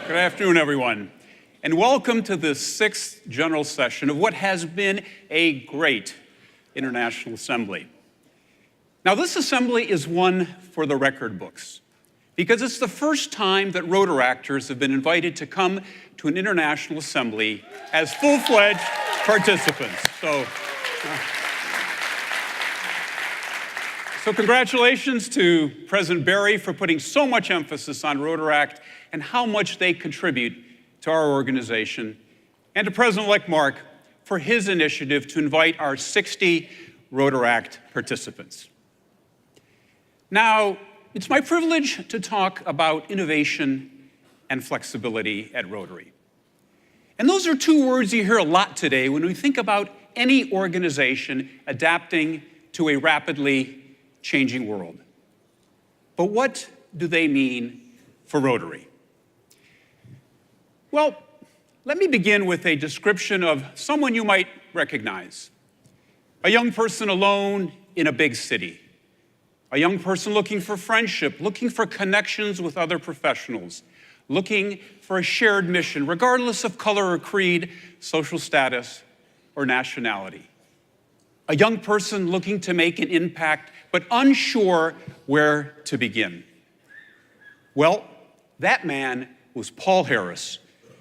Good afternoon, everyone, and welcome to the 6th General Session of what has been a great International Assembly. Now, this assembly is one for the record books because it's the first time that Rotaractors have been invited to come to an International Assembly as full-fledged participants. So congratulations to President Barry for putting so much emphasis on Rotaract and how much they contribute to our organization, and to President-elect Mark for his initiative to invite our 60 Rotaract participants. Now, it's my privilege to talk about innovation and flexibility at Rotary. And those are two words you hear a lot today when we think about any organization adapting to a rapidly changing world. But what do they mean for Rotary? Well, let me begin with a description of someone you might recognize. A young person alone in a big city. A young person looking for friendship, looking for connections with other professionals, looking for a shared mission, regardless of color or creed, social status, or nationality. A young person looking to make an impact, but unsure where to begin. Well, that man was Paul Harris,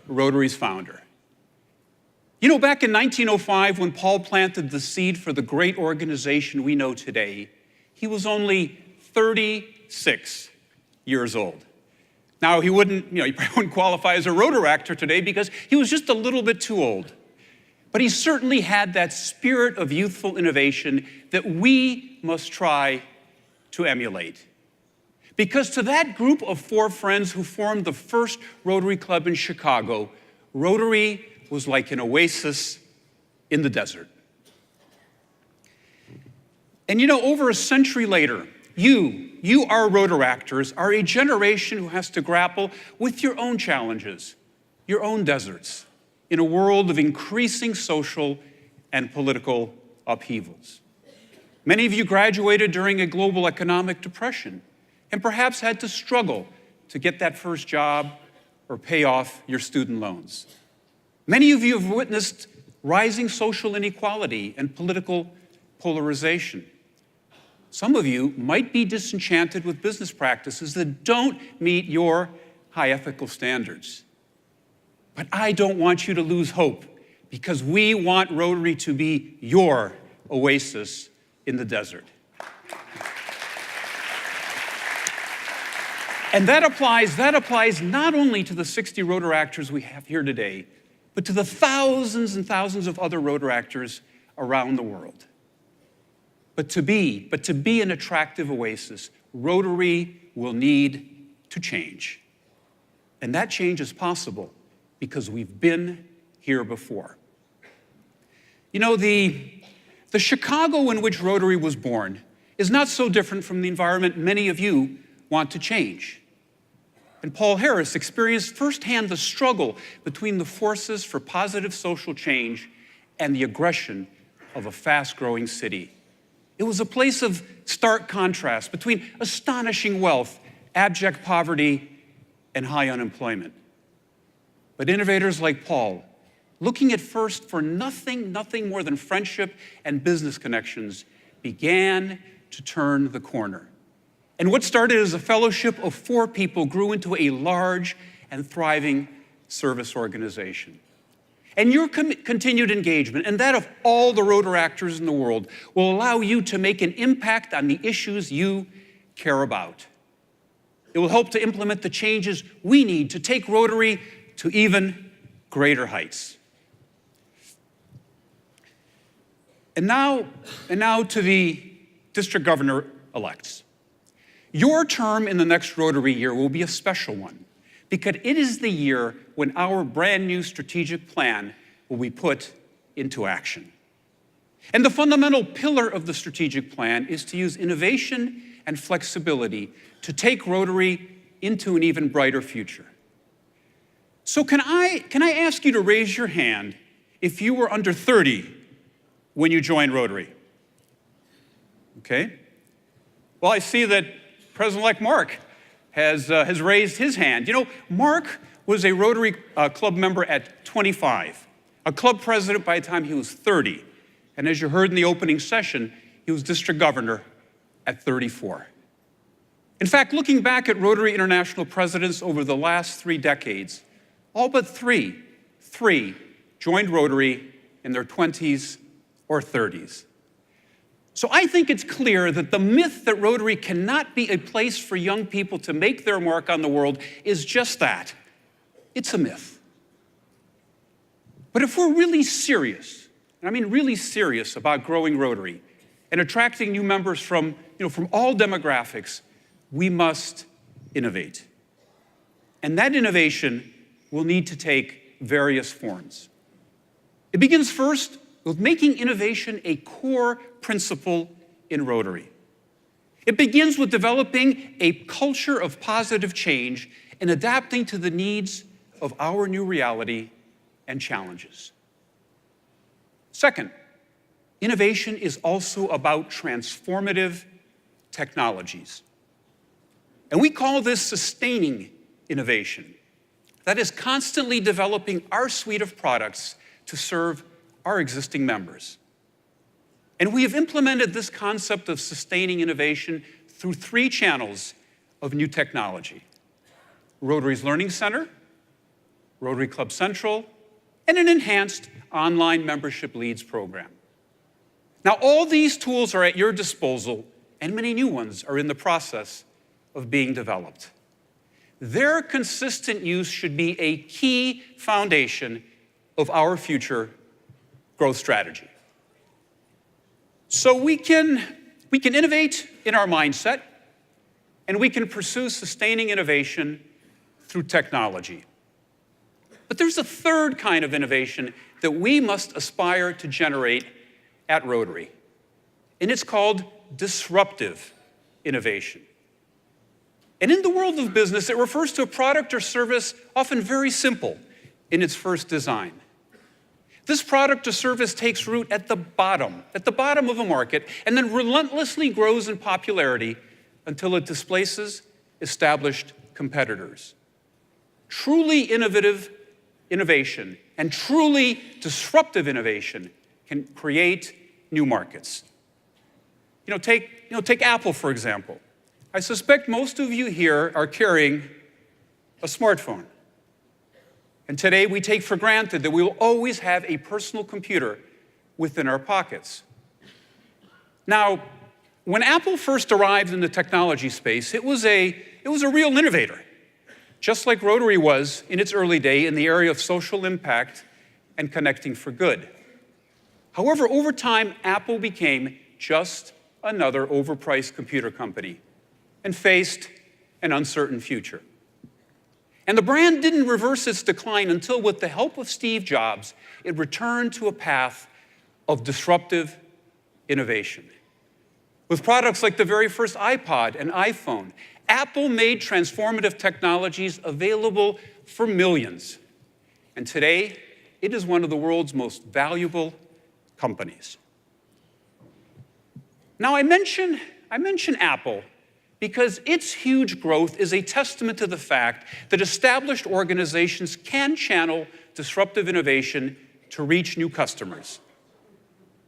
Rotary's founder. You know, back in 1905, when Paul planted the seed for the great organization we know today, he was only 36 years old. Now, he probably wouldn't qualify as a Rotaractor today because he was just a little bit too old. But he certainly had that spirit of youthful innovation that we must try to emulate. Because to that group of 4 friends who formed the first Rotary Club in Chicago, Rotary was like an oasis in the desert. And you know, over a century later, you, our Rotaractors, are a generation who has to grapple with your own challenges, your own deserts, in a world of increasing social and political upheavals. Many of you graduated during a global economic depression and perhaps had to struggle to get that first job or pay off your student loans. Many of you have witnessed rising social inequality and political polarization. Some of you might be disenchanted with business practices that don't meet your high ethical standards. But I don't want you to lose hope, because we want Rotary to be your oasis in the desert. And that applies not only to the 60 Rotaractors we have here today, but to the thousands and thousands of other Rotaractors around the world. But to be an attractive oasis, Rotary will need to change. And that change is possible because we've been here before. You know, the Chicago in which Rotary was born is not so different from the environment many of you want to change. And Paul Harris experienced firsthand the struggle between the forces for positive social change and the aggression of a fast-growing city. It was a place of stark contrast between astonishing wealth, abject poverty, and high unemployment. But innovators like Paul, looking at first for nothing more than friendship and business connections, began to turn the corner. And what started as a fellowship of 4 people grew into a large and thriving service organization. And your continued engagement, and that of all the Rotaractors in the world, will allow you to make an impact on the issues you care about. It will help to implement the changes we need to take Rotary to even greater heights. And now to the district governor-elects. Your term in the next Rotary year will be a special one because it is the year when our brand new strategic plan will be put into action. And the fundamental pillar of the strategic plan is to use innovation and flexibility to take Rotary into an even brighter future. So can I ask you to raise your hand if you were under 30 when you joined Rotary? Okay. Well, I see that President-elect Mark has raised his hand. You know, Mark was a Rotary Club member at 25, a club president by the time he was 30, and as you heard in the opening session, he was district governor at 34. In fact, looking back at Rotary International presidents over the last 3 decades, all but three joined Rotary in their 20s or 30s. So I think it's clear that the myth that Rotary cannot be a place for young people to make their mark on the world is just that. It's a myth. But if we're really serious, and I mean really serious about growing Rotary and attracting new members from all demographics, we must innovate. And that innovation will need to take various forms. It begins first with making innovation a core principle in Rotary. It begins with developing a culture of positive change and adapting to the needs of our new reality and challenges. Second, innovation is also about transformative technologies. And we call this sustaining innovation. That is constantly developing our suite of products to serve our existing members. And we have implemented this concept of sustaining innovation through 3 channels of new technology: Rotary's Learning Center, Rotary Club Central, and an enhanced online membership leads program. Now, all these tools are at your disposal, and many new ones are in the process of being developed. Their consistent use should be a key foundation of our future growth strategy. So we can innovate in our mindset, and we can pursue sustaining innovation through technology. But there's a third kind of innovation that we must aspire to generate at Rotary, and it's called disruptive innovation. And in the world of business, it refers to a product or service often very simple in its first design. This product or service takes root at the bottom of a market, and then relentlessly grows in popularity until it displaces established competitors. Truly innovative innovation and truly disruptive innovation can create new markets. Take Apple, for example. I suspect most of you here are carrying a smartphone. And today we take for granted that we will always have a personal computer within our pockets. Now, when Apple first arrived in the technology space, it was a real innovator, just like Rotary was in its early day in the area of social impact and connecting for good. However, over time, Apple became just another overpriced computer company and faced an uncertain future. And the brand didn't reverse its decline until, with the help of Steve Jobs, it returned to a path of disruptive innovation. With products like the very first iPod and iPhone, Apple made transformative technologies available for millions. And today, it is one of the world's most valuable companies. Now, I mention Apple because its huge growth is a testament to the fact that established organizations can channel disruptive innovation to reach new customers.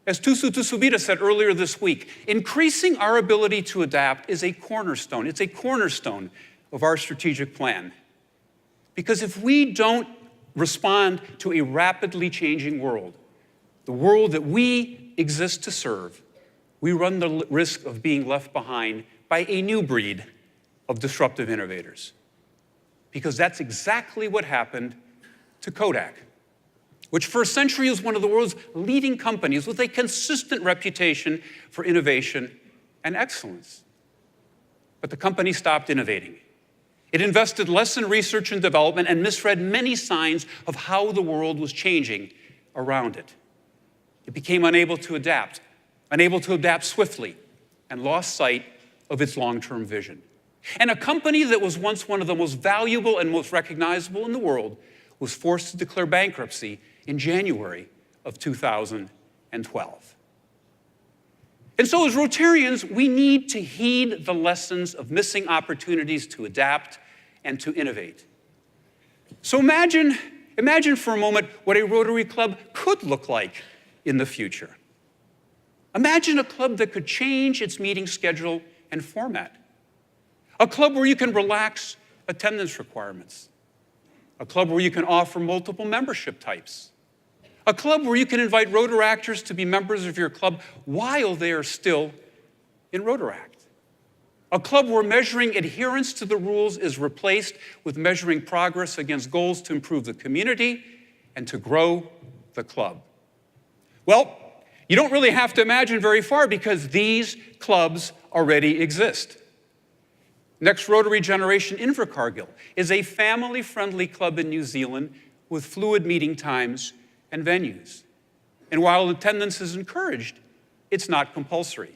As Tusu Tusubita said earlier this week, increasing our ability to adapt is a cornerstone. It's a cornerstone of our strategic plan. Because if we don't respond to a rapidly changing world, the world that we exist to serve, we run the risk of being left behind by a new breed of disruptive innovators. Because that's exactly what happened to Kodak, which for a century was one of the world's leading companies with a consistent reputation for innovation and excellence. But the company stopped innovating. It invested less in research and development and misread many signs of how the world was changing around it. It became unable to adapt swiftly, and lost sight of its long-term vision. And a company that was once one of the most valuable and most recognizable in the world was forced to declare bankruptcy in January of 2012. And so as Rotarians, we need to heed the lessons of missing opportunities to adapt and to innovate. So imagine for a moment what a Rotary Club could look like in the future. Imagine a club that could change its meeting schedule and format. A club where you can relax attendance requirements. A club where you can offer multiple membership types. A club where you can invite Rotaractors to be members of your club while they are still in Rotaract. A club where measuring adherence to the rules is replaced with measuring progress against goals to improve the community and to grow the club. Well, you don't really have to imagine very far because these clubs already exist. Next Rotary Generation Invercargill is a family-friendly club in New Zealand with fluid meeting times and venues. And while attendance is encouraged, it's not compulsory.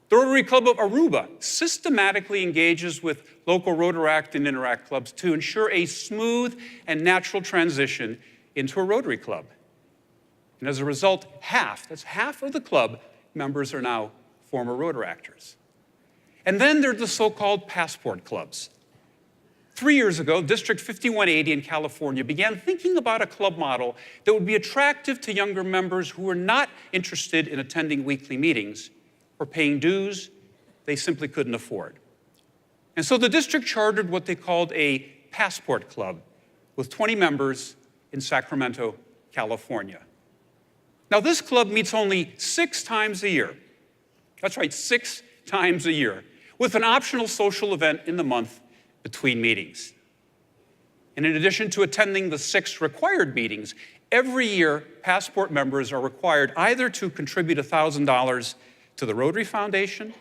The Rotary Club of Aruba systematically engages with local Rotaract and Interact clubs to ensure a smooth and natural transition into a Rotary Club. And as a result, half of the club members are now former Rotaractors. And then there are the so-called passport clubs. 3 years ago, District 5180 in California began thinking about a club model that would be attractive to younger members who were not interested in attending weekly meetings or paying dues they simply couldn't afford. And so the district chartered what they called a passport club with 20 members in Sacramento, California. Now, this club meets only 6 times a year. That's right, 6 times a year, with an optional social event in the month between meetings. And in addition to attending the 6 required meetings, every year, passport members are required either to contribute $1,000 to the Rotary Foundation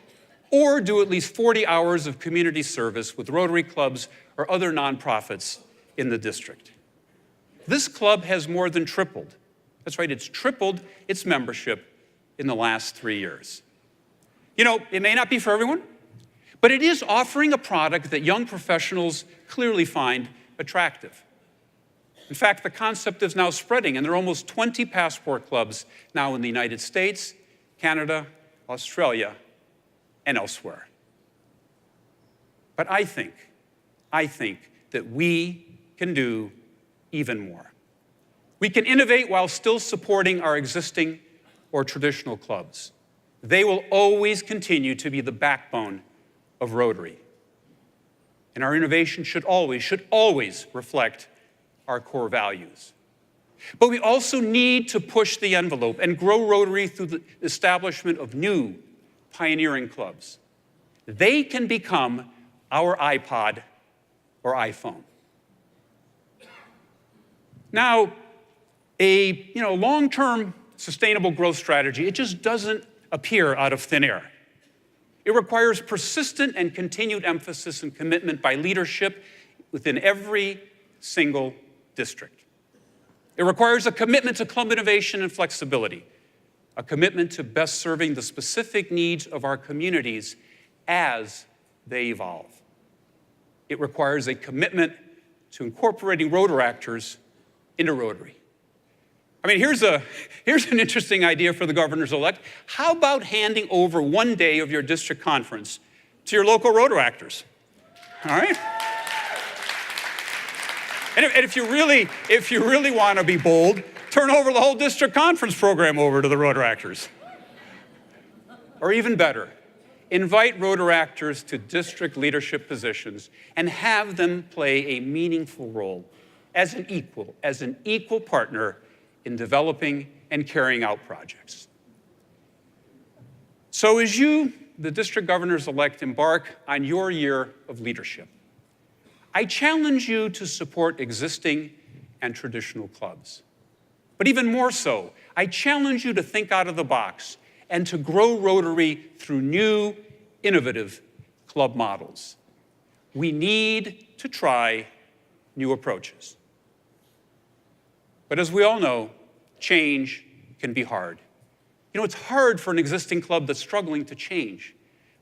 or do at least 40 hours of community service with Rotary clubs or other nonprofits in the district. This club has more than tripled. That's right, it's tripled its membership in the last 3 years. You know, it may not be for everyone, but it is offering a product that young professionals clearly find attractive. In fact, the concept is now spreading, and there are almost 20 passport clubs now in the United States, Canada, Australia, and elsewhere. But I think that we can do even more. We can innovate while still supporting our existing or traditional clubs. They will always continue to be the backbone of Rotary. And our innovation should always reflect our core values. But we also need to push the envelope and grow Rotary through the establishment of new, pioneering clubs. They can become our iPod or iPhone. Now, a long-term sustainable growth strategy, it just doesn't appear out of thin air. It requires persistent and continued emphasis and commitment by leadership within every single district. It requires a commitment to club innovation and flexibility, a commitment to best serving the specific needs of our communities as they evolve. It requires a commitment to incorporating Rotaractors into Rotary. I mean, here's an interesting idea for the governors-elect. How about handing over one day of your district conference to your local Rotaractors? All right? And if you really want to be bold, turn over the whole district conference program over to the Rotaractors. Or even better, invite Rotaractors to district leadership positions and have them play a meaningful role as an equal partner in developing and carrying out projects. So as you, the district governors-elect, embark on your year of leadership, I challenge you to support existing and traditional clubs. But even more so, I challenge you to think out of the box and to grow Rotary through new, innovative club models. We need to try new approaches. But as we all know, change can be hard. You know, it's hard for an existing club that's struggling to change,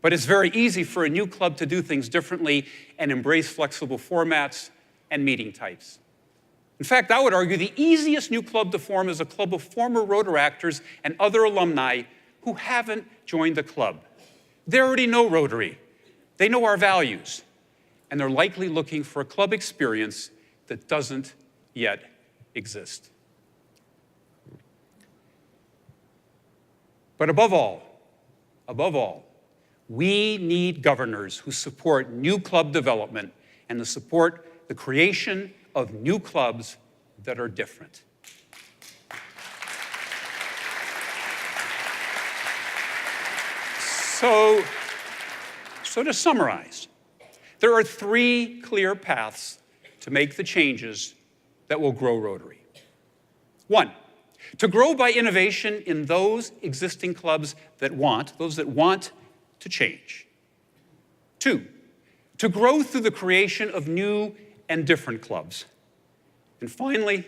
but it's very easy for a new club to do things differently and embrace flexible formats and meeting types. In fact, I would argue the easiest new club to form is a club of former Rotaractors and other alumni who haven't joined the club. They already know Rotary. They know our values, and they're likely looking for a club experience that doesn't yet exist. But above all, we need governors who support new club development and to support the creation of new clubs that are different. So to summarize, there are three clear paths to make the changes that will grow Rotary. One, to grow by innovation in those existing clubs that want to change. Two, to grow through the creation of new and different clubs. And finally,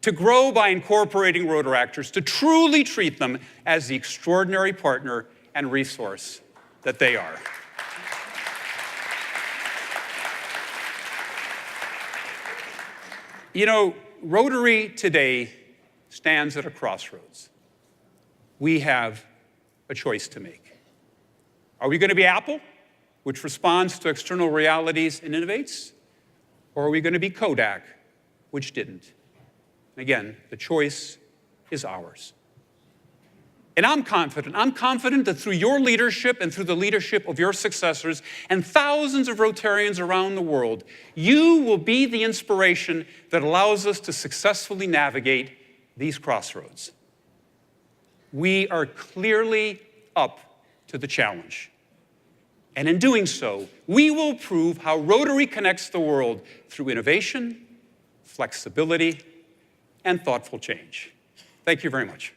to grow by incorporating Rotaractors, to truly treat them as the extraordinary partner and resource that they are. You know, Rotary today stands at a crossroads. We have a choice to make. Are we going to be Apple, which responds to external realities and innovates? Or are we going to be Kodak, which didn't? Again, the choice is ours. And I'm confident that through your leadership and through the leadership of your successors and thousands of Rotarians around the world, you will be the inspiration that allows us to successfully navigate these crossroads. We are clearly up to the challenge. And in doing so, we will prove how Rotary connects the world through innovation, flexibility, and thoughtful change. Thank you very much.